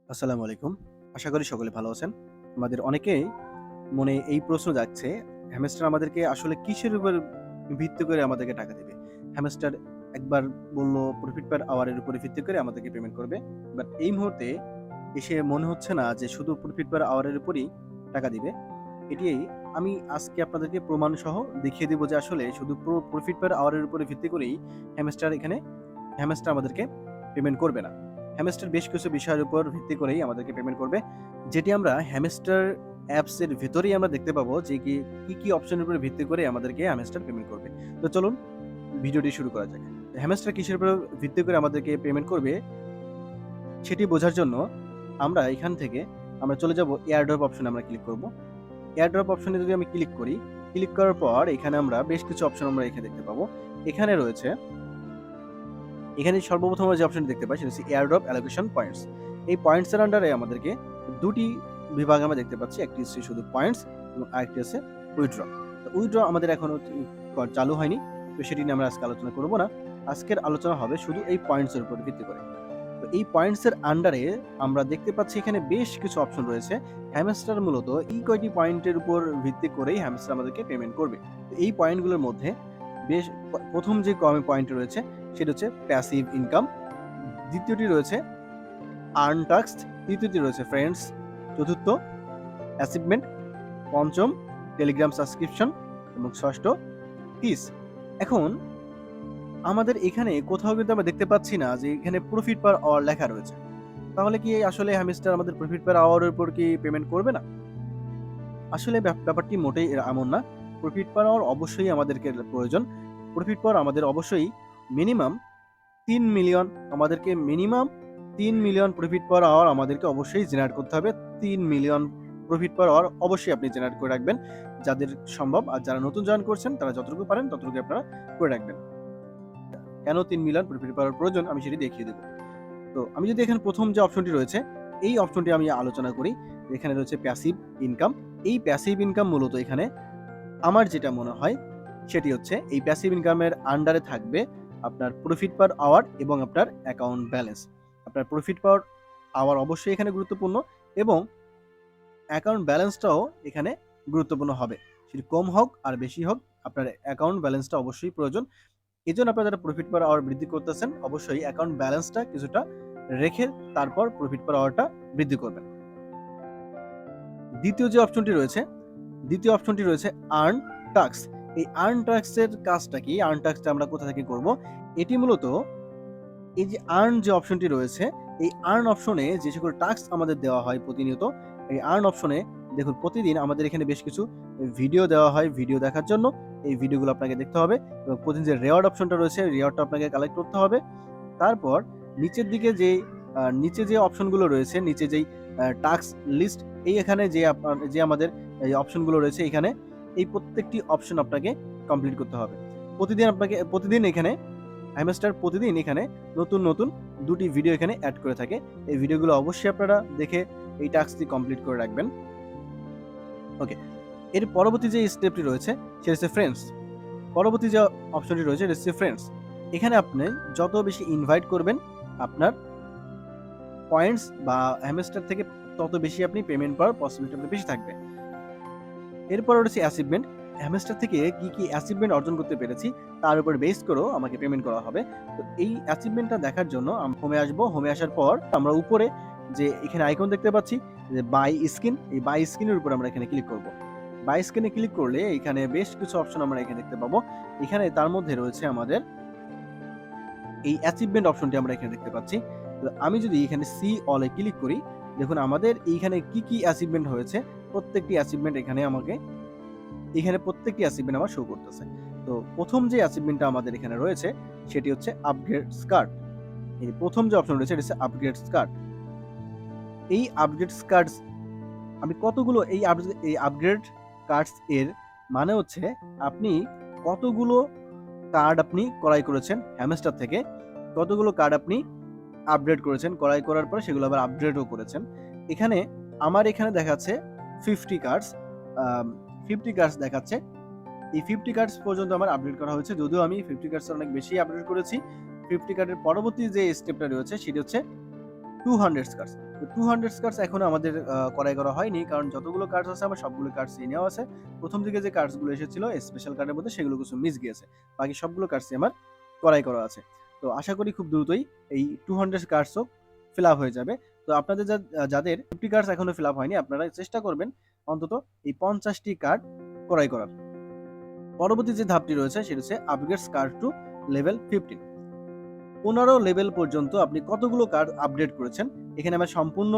আসসালামু আলাইকুম। আশা করি সকলে ভালো আছেন। আমাদের অনেকেই মনে এই প্রশ্ন জাগছে, হ্যামস্টার আমাদেরকে আসলে কিসের উপর ভিত্তি করে আমাদেরকে টাকা দিবে? হ্যামস্টার একবার বলল প্রফিট পার আওয়ার এর উপরে ভিত্তি করে আমাদেরকে পেমেন্ট করবে। বাট এই মুহূর্তে এসে মনে হচ্ছে না যে শুধু প্রফিট পার আওয়ার এর উপরেই টাকা দিবে। এটিই আমি আজকে আপনাদেরকে প্রমাণ সহ দেখিয়ে দিব যে আসলে শুধু প্রফিট পার আওয়ার এর উপরে ভিত্তি করেই হ্যামস্টার আমাদেরকে পেমেন্ট করবে না। হ্যামস্টার বেশ কিছু বিষয়ের উপর ভিত্তি করেই আমাদেরকে পেমেন্ট করবে। যেটি আমরা হ্যামস্টার অ্যাপস এর ভেতরেই আমরা দেখতে পাবো যে কি অপশনের উপর ভিত্তি করে আমাদেরকে হ্যামস্টার পেমেন্ট করবে। তো চলুন ভিডিওটি শুরু করা যাক। হ্যামস্টার কিসের উপর ভিত্তি করে আমাদেরকে পেমেন্ট করবে সেটি বোঝার জন্য আমরা এখান থেকে আমরা চলে যাব এয়ারড্রপ অপশনে আমরা ক্লিক করব। এয়ারড্রপ অপশনে যদি আমি ক্লিক করি, ক্লিক করার পর এখানে আমরা বেশ কিছু অপশন আমরা এখানে দেখতে পাবো। এখানে রয়েছে এখানে সর্বপ্রথম আমরা যে অপশনটি দেখতে পাই সেটা হচ্ছে এয়ারড্রপ অ্যালোকেশন পয়েন্টস। এই পয়েন্টস এর আন্ডারে আমাদেরকে দুটি বিভাগ আমরা দেখতে পাচ্ছি। একটি হচ্ছে শুধু পয়েন্টস এবং আরেকটি হচ্ছে উইথড্র। তো উইথড্র আমাদের এখনো চালু হয়নি। তো সেটি নিয়ে আমরা আজকে আলোচনা করব না। আজকের আলোচনা হবে শুধু এই পয়েন্টস এর উপর ভিত্তি করে। তো এই পয়েন্টস এর আন্ডারে আমরা দেখতে পাচ্ছি এখানে বেশ কিছু অপশন রয়েছে। হ্যামস্টার মূলত এই কয়টি পয়েন্টের উপর ভিত্তি করেই হ্যামস্টার আমাদেরকে পেমেন্ট করবে। তো এই পয়েন্টগুলোর মধ্যে বেশ প্রথম যে পয়েন্ট রয়েছে সেটা হচ্ছে প্যাসিভ ইনকাম, দ্বিতীয়টি রয়েছে আর্ন টাস্ক, তৃতীয়টি রয়েছে ফ্রেন্ডস, চতুর্থ অ্যাচিভমেন্ট, পঞ্চম টেলিগ্রাম সাবস্ক্রিপশন এবং ষষ্ঠ কিস। এখন আমাদের এখানে কোথাও কিন্তু আমরা দেখতে পাচ্ছি না যে এখানে প্রফিট পার আওয়ার লেখা রয়েছে। তাহলে কি আসলে হ্যামস্টার আমাদের প্রফিট পার আওয়ারের উপর কি পেমেন্ট করবে না? আসলে ব্যাপারটি মোটেই এমন না। প্রফিট পার আওয়ার অবশ্যই আমাদেরকে প্রয়োজন। প্রফিট পার আমাদের অবশ্যই মিনিমাম ৩ মিলিয়ন আমাদেরকে minimum ৩ million profit per hour আমাদেরকে অবশ্যই জেনারেট করতে হবে। ৩ মিলিয়ন প্রফিট পার আওয়ার অবশ্যই আপনি জেনারেট করে রাখবেন। যাদের সম্ভব আর যারা নতুন জয়েন করছেন তারা যতটুকু পারেন ততটুকু আপনারা করে রাখবেন। কেন ৩ মিলিয়ন প্রফিট পার আওয়ার প্রয়োজন আমি সেটি দেখিয়ে দেব। তো আমি যদি এখানে প্রথম যে অপশনটি রয়েছে এই অপশনটি আমি আলোচনা করি। এখানে রয়েছে প্যাসিভ ইনকাম। এই প্যাসিভ ইনকাম মূলত এখানে আমার যেটা মনে হয় সেটি হচ্ছে এই প্যাসিভ ইনকামের আন্ডারে থাকবে আপনার প্রফিট পার আওয়ার এবং আপনার অ্যাকাউন্ট ব্যালেন্স। আপনার প্রফিট পার আওয়ার অবশ্যই এখানে গুরুত্বপূর্ণ এবং অ্যাকাউন্ট ব্যালেন্সটাও এখানে গুরুত্বপূর্ণ হবে। সেটি কম হোক আর বেশি হোক আপনার অ্যাকাউন্ট ব্যালেন্সটা অবশ্যই প্রয়োজন। এজন্য আপনারা যারা প্রফিট পার আওয়ার বৃদ্ধি করতেছেন অবশ্যই অ্যাকাউন্ট ব্যালেন্সটা কিছুটা রেখে তারপর প্রফিট পার আওয়ারটা বৃদ্ধি করবেন। দ্বিতীয় যে অপশনটি রয়েছে দ্বিতীয় অপশনটি রয়েছে আর্ন টাস্ক। এই আর্ন টাস্কের কাজটা কি? আর্ন টাস্কটা আমরা কোথা থেকে করব? এটি মূলত এই যে আর্ন যে অপশনটি রয়েছে এই আর্ন অপশনে যে সকল টাস্ক আমাদের দেওয়া হয় প্রতিনিয়ত এই আর্ন অপশনে দেখুন প্রতিদিন আমাদের এখানে বেশ কিছু ভিডিও দেওয়া হয়। ভিডিও দেখার জন্য এই ভিডিওগুলো আপনাকে দেখতে হবে এবং প্রতিদিন যে রেওয়ার্ড অপশনটা রয়েছে রেওয়ার্ডটা আপনাকে কালেক্ট করতে হবে। তারপর নিচের দিকে নিচে যে অপশনগুলো রয়েছে নিচে যেই টাস্ক লিস্ট এই এখানে যে আমাদের এই অপশনগুলো রয়েছে এখানে এই প্রত্যেকটি অপশন আপনাকে কমপ্লিট করতে হবে। প্রতিদিন এখানে হ্যামস্টার প্রতিদিন এখানে নতুন দুটি ভিডিও এখানে অ্যাড করে থাকে। এই ভিডিওগুলো অবশ্যই আপনারা দেখে এই টাস্কটি কমপ্লিট করে রাখবেন। ওকে, এর পরবর্তী যে স্টেপটি রয়েছে সেটা হচ্ছে ফ্রেন্ডস। পরবর্তী যে অপশনটি রয়েছে সেটা হচ্ছে ফ্রেন্ডস। এখানে আপনি যত বেশি ইনভাইট করবেন আপনার পয়েন্টস বা হ্যামস্টার থেকে তত বেশি আপনি পেমেন্ট পাওয়ার পসিবিলিটি আপনার বেশি থাকবে। এরপর রয়েছে অ্যাচিভমেন্ট। হ্যামস্টার থেকে কি অ্যাচিভমেন্ট অর্জন করতে পেরেছি তার উপর বেস করেও আমাকে পেমেন্ট করা হবে। তো এই অ্যাচিভমেন্টটা দেখার জন্য হোমে আসবো। হোমে আসার পর আমরা উপরে যে এখানে আইকন দেখতে পাচ্ছি যে বাই স্কিন, এই বাই স্কিনের উপর আমরা এখানে ক্লিক করব। বাই স্কিনে ক্লিক করলে এখানে বেশ কিছু অপশন আমরা এখানে দেখতে পাবো। এখানে তার মধ্যে রয়েছে আমাদের এই অ্যাচিভমেন্ট অপশনটি আমরা এখানে দেখতে পাচ্ছি। তো আমি যদি এখানে সি অলে ক্লিক করি দেখুন আমাদের এইখানে কি অ্যাচিভমেন্ট হয়েছে প্রত্যেকটি অ্যাচিভমেন্ট এখানে প্রত্যেকটি অ্যাচিভমেন্ট আমার শো করতেছে। তো প্রথম যে অ্যাচিভমেন্টটা আমাদের এখানে রয়েছে সেটি হচ্ছে আপগ্রেড স্কার্ট। এই প্রথম যে অপশন রয়েছে এটা হচ্ছে আপগ্রেড স্কার্ট। এই আপগ্রেড স্কার্টস আমি কতগুলো এই আপগ্রেড কার্ডস এর মানে হচ্ছে আপনি কতগুলো কার্ড আপনি ক্রয় করেছেন হ্যামস্টার থেকে, কতগুলো কার্ড আপনি আপগ্রেড করেছেন, ক্রয় করার পরে সেগুলো আবার আপগ্রেডও করেছেন। এখানে আমার এখানে দেখাচ্ছে 50 কার্ডস 50 কার্ডস দেখাচ্ছে। এই 50 কার্ডস পর্যন্ত আমার আপডেট করা হয়েছে, যদিও আমি 50 কার্ডস অনেক বেশি আপডেট করেছি। 50 কার্ডের পরবর্তী যে স্টেপটা রয়েছে সেটি হচ্ছে 200 কার্ডস। তো 200 কার্ডস এখনো আমাদের ক্রয় করা হয়নি, কারণ যতগুলো কার্ডস আছে আমার সবগুলো কার্ডসই নেওয়া আছে। প্রথম দিকে যে কার্ডসগুলো এসেছিল স্পেশাল কার্ডের মধ্যে সেগুলো কিছু মিস গিয়েছে, বাকি সবগুলো কার্ডসই আমার ক্রয় করা আছে। তো আশা করি খুব দ্রুতই এই 200 কার্ডসও ফিল আপ হয়ে যাবে। তো আপনাদের যাদের 50 কার্ডস এখনো ফিল আপ হয়নি, আপনারা চেষ্টা করবেন অন্তত এই 50টি কার্ড ক্রয় করার। পরবর্তী যে ধাপটি রয়েছে সেটা হচ্ছে upgrades card to level 15। 15 level পর্যন্ত আপনি কতগুলো কার্ড আপডেট করেছেন, এখানে আমার সম্পূর্ণ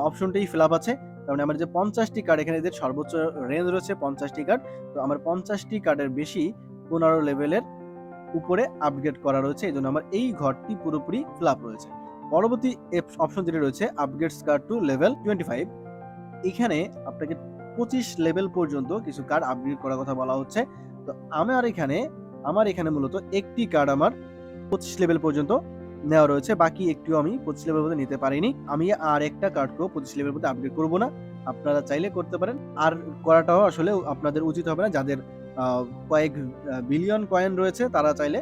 অপশনটাই ফিল আপ আছে। কারণ আমার যে 50টি কার্ড, এখানে এদের সর্বোচ্চ রেঞ্জ রয়েছে 50টি কার্ড। তো আমার 50টি কার্ডের বেশি 15 লেভেলের উপরে আপগ্রেড করা রয়েছে, এই জন্য আমার এই ঘরটি পুরোপুরি ফিল আপ রয়েছে। পরবর্তী অপশন যেটা রয়েছে আপগ্রেডস কার্ড টু লেভেল 25, এখানে আপনাকে 25 লেভেল পর্যন্ত কিছু কার্ড আপগ্রেড করার কথা বলা হচ্ছে। তো আমার এখানে মূলত একটি কার্ড আমার 25 লেভেল পর্যন্ত নেওয়া রয়েছে, বাকি একটিও আমি 25 লেভেল পর্যন্ত নিতে পারিনি। আমি আর একটা কার্ডকেও 25 লেভেল পর্যন্ত আপগ্রেড করব না। আপনারা চাইলে করতে পারেন, আর করাটাও আসলে আপনাদের উচিত হবে না। যাদের কয়েক বিলিয়ন কয়েন রয়েছে তারা চাইলে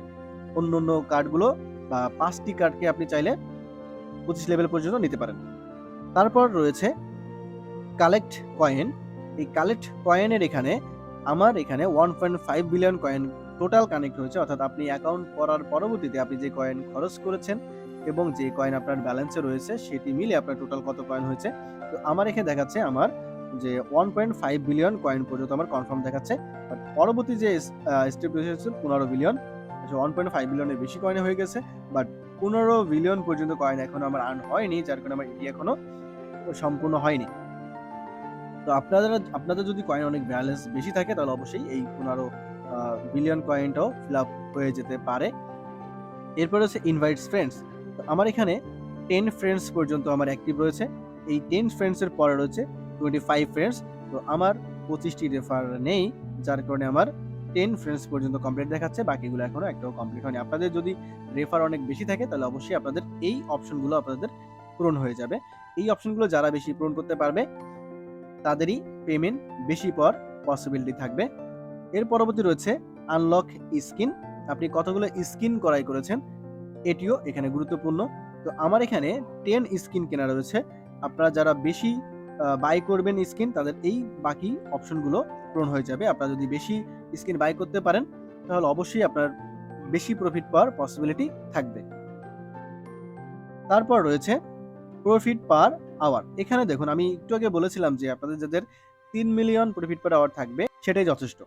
অন্য কার্ডগুলো বা 5টি কার্ডকে আপনি চাইলে 25 লেভেল পর্যন্ত নিতে পারেন। তারপর রয়েছে কালেক্ট কয়েন। এই কালেক্ট কয়েনের আমার এখানে 1.5 বিলিয়ন কয়েন টোটাল কানেক্ট হয়েছে, অর্থাৎ আপনি অ্যাকাউন্ট করার পরবর্তীতে আপনি যে কয়েন খরচ করেছেন এবং যে কয়েন আপনার ব্যালেন্সে রয়েছে সেটি মিলে আপনার টোটাল কত কয়েন হয়েছে। তো আমার এখানে দেখাচ্ছে আমার যে 1.5 বিলিয়ন কয়েন পর্যন্ত আমার কনফার্ম দেখাচ্ছে। বাট পরবর্তী যে স্টেপ রয়েছে 15 বিলিয়ন, 1.5 বিলিয়নের বেশি কয়েন হয়ে গেছে, বাট 15 বিলিয়ন পর্যন্ত কয়েন এখনো আমার আর্ন হয়নি, যার কারণে আমার এটি এখনো সম্পূর্ণ হয়নি। তো আপনাদের যদি কয়েন অনেক ব্যালেন্স বেশি থাকে তাহলে অবশ্যই এই 15 বিলিয়ন কয়েনটাও ফিল আপ হয়ে যেতে পারে। এরপর হচ্ছে ইনভাইটস ফ্রেন্ডস। তো আমার এখানে 10 ফ্রেন্ডস পর্যন্ত আমার অ্যাক্টিভ রয়েছে। এই 10 ফ্রেন্ডসের পরে রয়েছে 25 ফ্রেন্ডস। তো আমার 25টি রেফার নেই, যার কারণে আমার 10 ফ্রেন্ডস পর্যন্ত কমপ্লিট দেখাচ্ছে, বাকিগুলো এখনো একটাও কমপ্লিট হয়নি। আপনাদের যদি রেফার অনেক বেশি থাকে তাহলে অবশ্যই আপনাদের এই অপশনগুলো আপনাদের পূরণ হয়ে যাবে। এই অপশনগুলো যারা বেশি পূরণ করতে পারবে তাদেরই পেমেন্ট বেশি পাওয়ার পসিবিলিটি থাকবে। এর পরবর্তী রয়েছে আনলক স্কিন। আপনি কতগুলো স্কিন ক্রয় করেছেন এটিও এখানে গুরুত্বপূর্ণ। তো আমার এখানে 10 স্কিন কেনা রয়েছে। আপনারা যারা বেশি বাই করবেন স্কিন, তাদের এই বাকি অপশনগুলো পূরণ হয়ে যাবে। আপনারা যদি বেশি স্কিন বাই করতে পারেন তাহলে অবশ্যই আপনার বেশি প্রফিট পাওয়ার পসিবিলিটি থাকবে। তারপর রয়েছে প্রফিট পার আওয়ার। এখানে দেখুন, আমি একটু আগে বলেছিলাম যে আপনাদের যাদের 3 মিলিয়ন প্রফিট পার আওয়ার থাকবে সেটাই যথেষ্ট,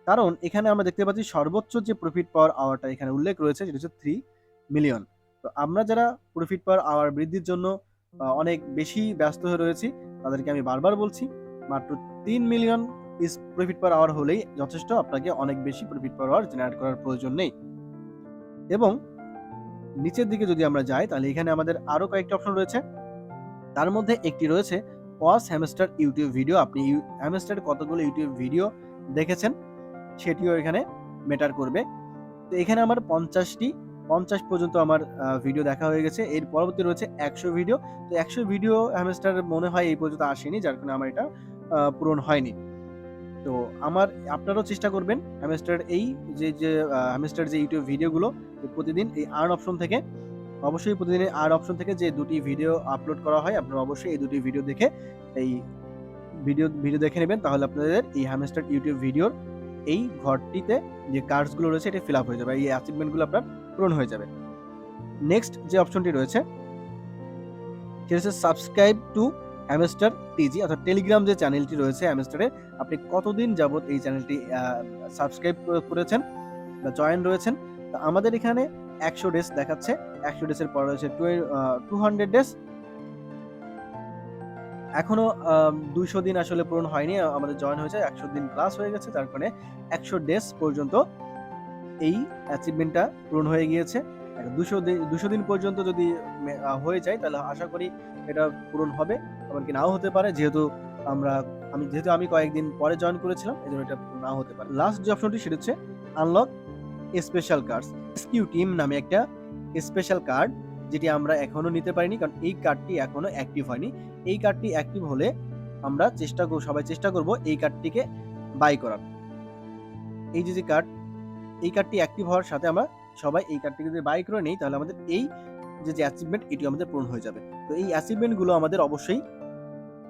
কারণ এখানে আমরা দেখতে পাচ্ছি সর্বোচ্চ যে প্রফিট পাওয়ার আওয়ারটা এখানে উল্লেখ রয়েছে সেটা হচ্ছে 3 মিলিয়ন। তো আমরা যারা প্রফিট পার আওয়ার বৃদ্ধির জন্য অনেক বেশি ব্যস্ত হয়ে রয়েছি তাদেরকে আমি বারবার বলছি, মাত্র 3 মিলিয়ন প্রফিট পার আওয়ার হলেই যথেষ্ট। আপনাকে অনেক বেশি প্রফিট পার আওয়ার জেনারেট করার প্রয়োজন নেই। এবং নিচের দিকে যদি আমরা যাই তাহলে এখানে আমাদের আরো কয়েকটা অপশন রয়েছে। তার মধ্যে একটি রয়েছে ওয়াচ হ্যামস্টার ইউটিউব ভিডিও। আপনি হ্যামস্টার কতগুলো ইউটিউব ভিডিও দেখেছেন সেটিও এখানে ম্যাটার করবে। তো এখানে আমার 50 পর্যন্ত আমার ভিডিও দেখা হয়ে গেছে। এর পরবর্তী রয়েছে 100 ভিডিও। তো 100 ভিডিও হ্যামস্টার মনে হয় এই পর্যন্ত আসেনি, যার কারণে আমার এটা পূরণ হয়নি। তো আপনারাও চেষ্টা করবেন হ্যামস্টার হ্যামস্টার যে ইউটিউব ভিডিওগুলো প্রতিদিন এই আর্ন অপশন থেকে, অবশ্যই প্রতিদিনের আর অপশন থেকে যে দুটি ভিডিও আপলোড করা হয় আপনারা অবশ্যই এই দুটি ভিডিও দেখে এই ভিডিও দেখে নেবেন, তাহলে আপনাদের এই হ্যামস্টার ইউটিউব ভিডিওর এই ঘরটিতে যে কার্ডসগুলো রয়েছে এটা ফিল আপ হয়ে যাবে, এই অ্যাচিভমেন্টগুলো আপনার পূরণ হয়ে যাবে। নেক্সট যে অপশনটি রয়েছে সেটা হচ্ছে সাবস্ক্রাইব টু হ্যামস্টার টিজি, অর্থাৎ টেলিগ্রাম যে চ্যানেলটি রয়েছে হ্যামস্টারের, আপনি কতদিন যাবত এই চ্যানেলটি সাবস্ক্রাইব করেছেন বা জয়েন রয়েছেন। তো আমাদের এখানে 100 ডেজ দেখাচ্ছে, 100 ডেজের পর রয়েছে 200 ডেজ। এখনো 200 দিন আসলে পূরণ হয়নি, আমাদের জয়েন হয়েছে 100 দিন প্লাস হয়ে গেছে, যার কারণে 100 ডেজ পর্যন্ত এই অ্যাচিভমেন্টটা পূরণ হয়ে গিয়েছে। 200 দিন পর্যন্ত যদি হয়ে যায় তাহলে আশা করি এটা পূরণ হবে, এমনকি নাও হতে পারে, যেহেতু আমি কয়েকদিন পরে জয়েন করেছিলাম এই জন্য এটা নাও হতে পারে। লাস্ট যে অপশনটি সেটা হচ্ছে unlock special cards. Rescue team নামে একটা স্পেশাল কার্ড যেটি আমরা এখনো নিতে পারিনি, কারণ এই কার্ডটি এখনো অ্যাক্টিভ হয়নি। এই কার্ডটি অ্যাক্টিভ হলে আমরা সবাই চেষ্টা করব এই কার্ডটিকে বাই করার। এই কার্ডটি অ্যাক্টিভ হওয়ার সাথে আমরা সবাই এই কার্ডটিকে যদি বাই করে নেই তাহলে আমাদের এই যে অ্যাচিভমেন্ট এটি আমাদের পূরণ হয়ে যাবে। তো এই অ্যাচিভমেন্টগুলো আমাদের অবশ্যই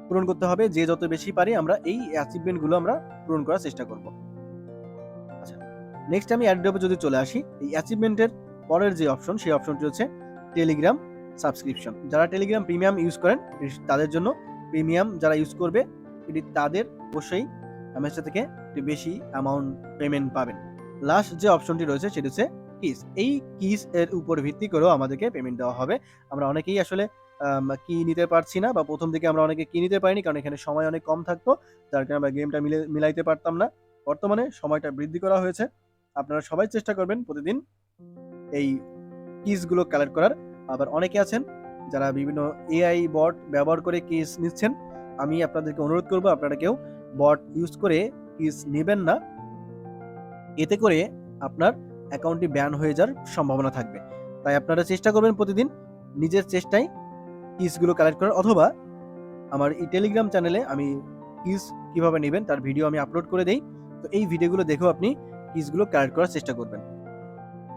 পূরণ করতে হবে। যে যত বেশি পারি আমরা এই অ্যাচিভমেন্টগুলো আমরা পূরণ করার চেষ্টা করব। আচ্ছা, নেক্সট আমি অ্যাড্রপে যদি চলে আসি, এই অ্যাচিভমেন্টের পরের যে অপশন সেই অপশনটি হচ্ছে টেলিগ্রাম সাবস্ক্রিপশন। যারা টেলিগ্রাম প্রিমিয়াম ইউজ করেন তাদের জন্য, প্রিমিয়াম যারা ইউজ করবে এটি তাদের অবশ্যই হ্যামস্টার থেকে একটু বেশি অ্যামাউন্ট পেমেন্ট পাবেন। লাস্ট যে অপশনটি রয়েছে সেটি হচ্ছে কিস। এই কিস এর উপর ভিত্তি করেও আমাদেরকে পেমেন্ট দেওয়া হবে। আমরা অনেকেই আসলে কি নিতে পারছি না, বা প্রথম দিকে আমরা অনেকে কি নিতে পারিনি, কারণ এখানে সময় অনেক কম থাকতো, যার কারণে আমরা গেমটা মিলাইতে পারতাম না। বর্তমানে সময়টা বৃদ্ধি করা হয়েছে। আপনারা সবাই চেষ্টা করবেন প্রতিদিন এই কিসগুলো কালেক্ট করার। আবার অনেকে আছেন যারা বিভিন্ন এআই বট ব্যবহার করে কিস নিচ্ছেন। আমি আপনাদেরকে অনুরোধ করব আপনারা কেউ বট ইউজ করে কিস নেবেন না। এতে করে আপনার অ্যাকাউন্টটি ব্যান হয়ে যাওয়ার সম্ভাবনা থাকবে। তাই আপনারা চেষ্টা করবেন প্রতিদিন নিজের চেষ্টায় কিসগুলো কালেক্ট করার, অথবা আমার এই টেলিগ্রাম চ্যানেলে আমি কিস কিভাবে নেবেন তার ভিডিও আমি আপলোড করে দেই। তো এই ভিডিওগুলো দেখেও আপনি কিসগুলো কালেক্ট করার চেষ্টা করবেন।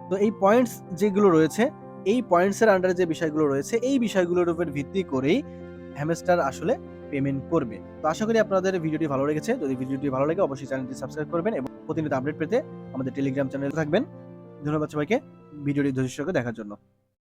তো এই পয়েন্টস যেগুলো রয়েছে, এই পয়েন্টসের আন্ডারে যে বিষয়গুলো রয়েছে, এই বিষয়গুলোর উপর ভিত্তি করেই হ্যামস্টার আসলে পেমেন্ট করবে। তো আশা করি আপনাদের ভিডিওটি ভালো লেগেছে। যদি ভিডিওটি ভালো লাগে অবশ্যই চ্যানেলটি সাবস্ক্রাইব করবেন এবং প্রতিনিয়ত আপডেট পেতে আমাদের টেলিগ্রাম চ্যানেলে থাকবেন। ধন্যবাদ সবাইকে ভিডিওটি ধৈর্য সহকারে দেখার জন্য।